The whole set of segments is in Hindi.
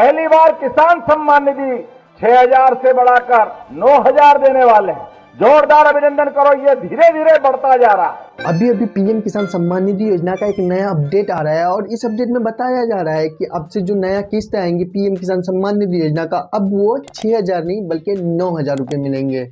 पहली बार किसान सम्मान निधि 6,000 से बढ़ाकर 9,000 देने वाले हैं। जोरदार अभिनंदन करो, ये धीरे धीरे बढ़ता जा रहा है। अभी अभी पीएम किसान सम्मान निधि योजना का एक नया अपडेट आ रहा है और इस अपडेट में बताया जा रहा है कि अब से जो नया किस्त आएंगे पीएम किसान सम्मान निधि योजना का, अब वो 6,000 नहीं बल्कि 9,000 रुपये मिलेंगे।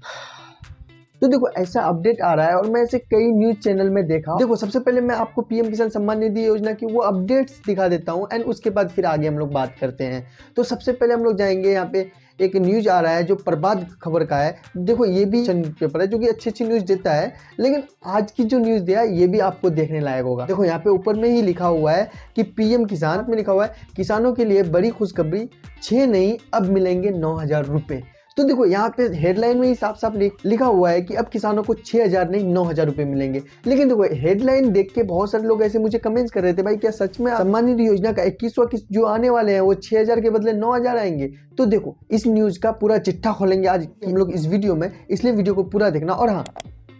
तो देखो ऐसा अपडेट आ रहा है और मैं ऐसे कई न्यूज चैनल में देखा। देखो सबसे पहले मैं आपको पीएम किसान सम्मान निधि योजना की वो अपडेट्स दिखा देता हूँ एंड उसके बाद फिर आगे हम लोग बात करते हैं। तो सबसे पहले हम लोग जाएंगे, यहाँ पे एक न्यूज आ रहा है जो प्रभात खबर का है। देखो ये भी पेपर है जो कि अच्छी न्यूज देता है, लेकिन आज की जो न्यूज दिया ये भी आपको देखने लायक होगा। देखो यहाँ पे ऊपर में ही लिखा हुआ है कि पीएम किसान में लिखा हुआ है किसानों के लिए बड़ी खुशखबरी, 6 नहीं अब मिलेंगे 9,000 रुपये। तो देखो यहाँ पे हेडलाइन में ही साफ साफ लिखा हुआ है कि अब किसानों को 6,000 नहीं 9,000 रुपये मिलेंगे। लेकिन देखो हेडलाइन देख के बहुत सारे लोग ऐसे मुझे कमेंट्स कर रहे थे, भाई क्या सच में सम्मान निधि योजना का 21वां किस्त जो आने वाले हैं वो 6,000 के बदले 9,000 आएंगे? तो देखो इस न्यूज का पूरा चिट्ठा खोलेंगे आज हम लोग इस वीडियो में, इसलिए वीडियो को पूरा देखना। और हाँ,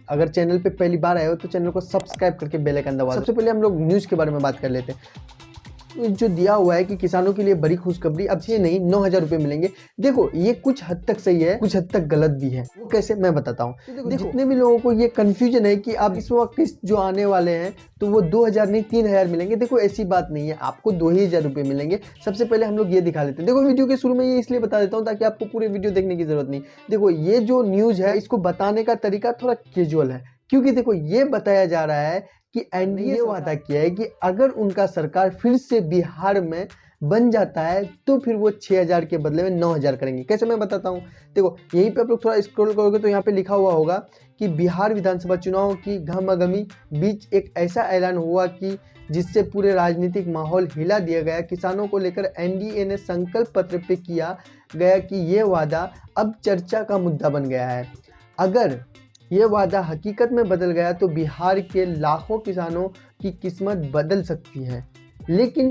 अगर चैनल पे पहली बार आए हो तो चैनल को सब्सक्राइब करके बेल आइकन दबा दो। सबसे पहले हम लोग न्यूज के बारे में बात कर लेते हैं। जो दिया हुआ है कि किसानों के लिए बड़ी खुशखबरी, अब 6 नहीं 9,000 रुपये मिलेंगे। देखो ये कुछ हद तक सही है, कुछ हद तक गलत भी है। वो कैसे मैं बताता हूँ। देखो जितने भी लोगों को ये कंफ्यूजन है कि अब इस वक्त किस्त जो आने वाले हैं तो वो 2,000 नहीं 3,000 मिलेंगे, देखो ऐसी बात नहीं है, आपको 2,000 रुपये मिलेंगे। सबसे पहले हम लोग ये दिखा लेते हैं। देखो वीडियो के शुरू में ये इसलिए बता देता हूँ ताकि आपको पूरे वीडियो देखने की जरूरत नहीं। देखो ये जो न्यूज है इसको बताने का तरीका थोड़ा कैजुअल है, क्योंकि देखो ये बताया जा रहा है कि एनडीए वादा किया है कि अगर उनका सरकार फिर से बिहार में बन जाता है तो फिर वो 6,000 के बदले में 9,000 करेंगे। कैसे मैं बताता हूँ। देखो यहीं पे आप लोग थोड़ा स्क्रॉल करोगे तो यहाँ पे लिखा हुआ होगा कि बिहार विधानसभा चुनाव की गहमागहमी बीच एक ऐसा ऐलान हुआ कि जिससे पूरे राजनीतिक माहौल हिला दिया गया। किसानों को लेकर एनडीए ने संकल्प पत्र पे किया गया कि ये वादा अब चर्चा का मुद्दा बन गया है। अगर ये वादा हकीकत में बदल गया तो बिहार के लाखों किसानों की किस्मत बदल सकती है। लेकिन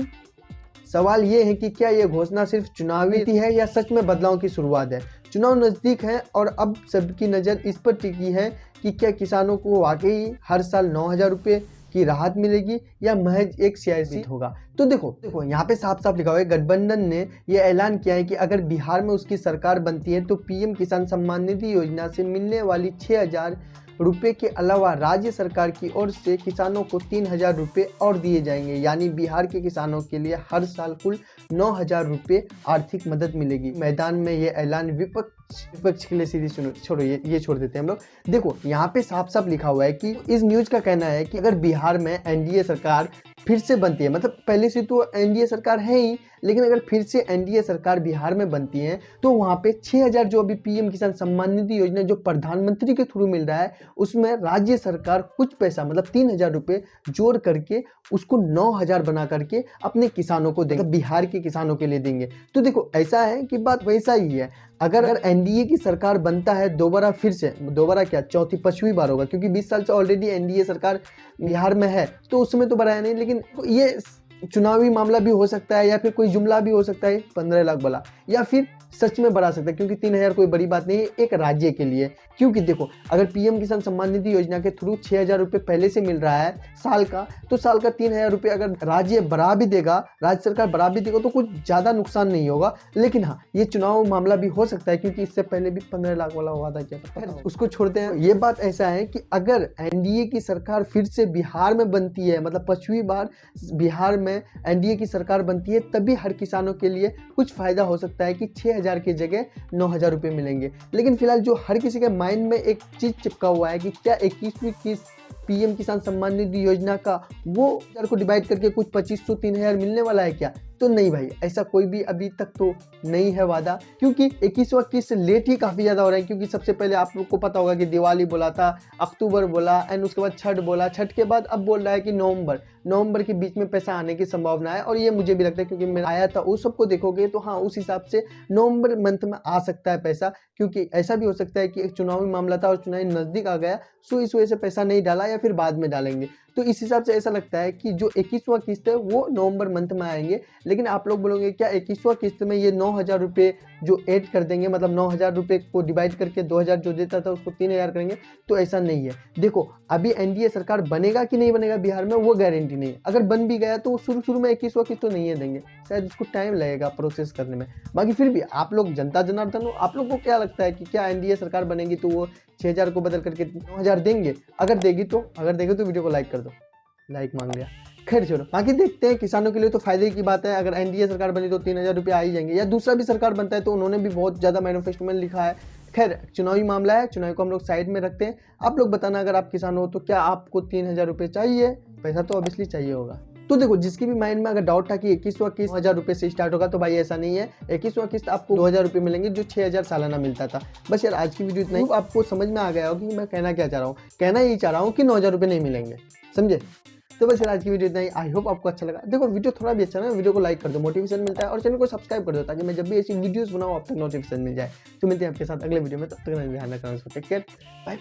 सवाल ये है कि क्या ये घोषणा सिर्फ चुनावी थी है या सच में बदलाव की शुरुआत है। चुनाव नज़दीक है और अब सबकी नज़र इस पर टिकी है कि क्या किसानों को वाकई हर साल 9,000 रुपये की राहत मिलेगी या महज एक सियासी होगा। तो देखो यहाँ पे साफ साफ लिखा हुआ है, गठबंधन ने यह ऐलान किया है कि अगर बिहार में उसकी सरकार बनती है तो पीएम किसान सम्मान निधि योजना से मिलने वाली 6,000 रुपये के अलावा राज्य सरकार की ओर से किसानों को 3,000 रुपये और दिए जाएंगे। यानी बिहार के किसानों के लिए हर साल कुल 9,000 रुपये आर्थिक मदद मिलेगी। मैदान में ये ऐलान विपक्ष के लिए सीधी छोड़ो, ये छोड़ देते हैं हम लोग। देखो यहाँ पे साफ साफ लिखा हुआ है कि इस न्यूज का कहना है कि अगर बिहार में एनडीए सरकार फिर से बनती है, मतलब पहले से तो एनडीए सरकार है ही, लेकिन अगर फिर से एनडीए सरकार बिहार में बनती है तो वहाँ पे 6,000 जो अभी पीएम किसान सम्मान निधि योजना जो प्रधानमंत्री के थ्रू मिल रहा है उसमें राज्य सरकार कुछ पैसा मतलब 3,000 रुपये जोड़ करके उसको 9,000 बना करके अपने किसानों को देंगे, बिहार के किसानों के लिए देंगे। तो देखो ऐसा है कि बात वैसा ही है। अगर एनडीए की सरकार बनता है दोबारा, फिर से दोबारा क्या चौथी 5वीं बार होगा, क्योंकि 20 साल से ऑलरेडी एनडीए सरकार बिहार में है तो उसमें तो बढ़ाया नहीं, लेकिन ये चुनावी मामला भी हो सकता है या फिर कोई जुमला भी हो सकता है 15 लाख वाला, या फिर सच में बढ़ा सकता है, क्योंकि 3,000 कोई बड़ी बात नहीं है एक राज्य के लिए। क्योंकि देखो अगर पीएम किसान सम्मान निधि योजना के थ्रू 6,000 रुपये पहले से मिल रहा है साल का, तो साल का 3,000 रुपये अगर राज्य बढ़ा भी देगा, राज्य सरकार बढ़ा भी देगा तो कुछ ज़्यादा नुकसान नहीं होगा। लेकिन हाँ ये चुनाव मामला भी हो सकता है, क्योंकि इससे पहले भी 15 लाख वाला हुआ था, क्या उसको छोड़ते हैं। ये बात ऐसा है कि अगर एनडीए की सरकार फिर से बिहार में बनती है, मतलब 5वीं बार बिहार में एनडीए की सरकार बनती है, तभी हर किसानों के लिए कुछ फायदा हो सकता है कि 6,000 की जगह 9,000 रुपये मिलेंगे। लेकिन फिलहाल जो हर किसी के माइंड में एक चीज चिपका हुआ है कि क्या 21वीं किस्त पीएम किसान सम्मान निधि योजना का वो को डिवाइड करके कुछ 2,500 3,000 मिलने वाला है क्या। तो नहीं भाई, ऐसा कोई भी अभी तक तो नहीं है वादा, क्योंकि 21वां किस्त लेट ही काफ़ी ज़्यादा हो रहा है। क्योंकि सबसे पहले आप लोग को पता होगा कि दिवाली बोला था, अक्टूबर बोला एंड उसके बाद छठ बोला, छठ के बाद अब बोल रहा है कि नवंबर के बीच में पैसा आने की संभावना है। और ये मुझे भी लगता है, क्योंकि मैं आया था उस सबको देखोगे तो हाँ उस हिसाब से नवंबर मंथ में आ सकता है पैसा, क्योंकि ऐसा भी हो सकता है कि एक चुनावी मामला था और चुनाव नज़दीक आ गया, सो इस वजह से पैसा नहीं डाला या फिर बाद में डालेंगे। तो इस हिसाब से ऐसा लगता है कि जो 21वां किस्त है वो नवंबर मंथ में आएंगे। लेकिन आप लोग बोलोगे क्या 21वां किस्त में ये 9,000 रुपये जो ऐड कर देंगे, मतलब 9,000 रुपये को डिवाइड करके 2,000 जो देता था उसको 3,000 करेंगे, तो ऐसा नहीं है। देखो अभी एनडीए सरकार बनेगा कि नहीं बनेगा बिहार में वो गारंटी नहीं है। अगर बन भी गया तो शुरू में 21वां किस्त तो नहीं है देंगे, शायद उसको टाइम लगेगा प्रोसेस करने में। बाकी फिर भी आप लोग जनता जनार्दन हो, आप लोग को क्या लगता है कि क्या एनडीए सरकार बनेगी तो वो 6,000 को बदल करके 9,000 देंगे? अगर देगी तो वीडियो को लाइक कर दो, लाइक मांग लिया। खैर छोड़ो, बाकी देखते हैं। किसानों के लिए तो फायदे की बात है, अगर एनडीए सरकार बनी तो 3,000 रुपये आ ही जाएंगे, या दूसरा भी सरकार बनता है तो उन्होंने भी बहुत ज़्यादा मैनिफेस्टो में लिखा है। खैर चुनावी मामला है, चुनाव को हम लोग साइड में रखते हैं। आप लोग बताना अगर आप किसान हो तो क्या आपको 3,000 रुपये चाहिए? पैसा तो ऑब्वियसली चाहिए होगा। तो देखो जिसकी भी माइंड में अगर डाउट था कि 21वां किस्त 1,000 रुपये से स्टार्ट होगा, तो भाई ऐसा नहीं है। 21वां किस्त आपको 2,000 रुपये मिलेंगे जो 6,000 सालाना मिलता था। बस यार आज की वीडियो इतना ही। आपको समझ में आ गया होगा कि मैं कहना क्या चाह रहा हूँ। कहना यही चाह रहा हूँ कि 9,000 रुपये नहीं मिलेंगे, समझे? तो बस यार आज की वीडियो इतना ही। आई होप आपको अच्छा लगा। देखो वीडियो थोड़ा भी अच्छा ना, वीडियो को लाइक कर दो, मोटिवेशन मिलता है, और चैनल को सब्सक्राइब कर दो ताकि मैं जब भी ऐसी वीडियोस बनाऊँ आप तक नोटिफिकेशन मिल जाए। तो मिलते हैं आपके साथ अगले वीडियो में, तब तक ध्यान रखना। Take care, bye bye.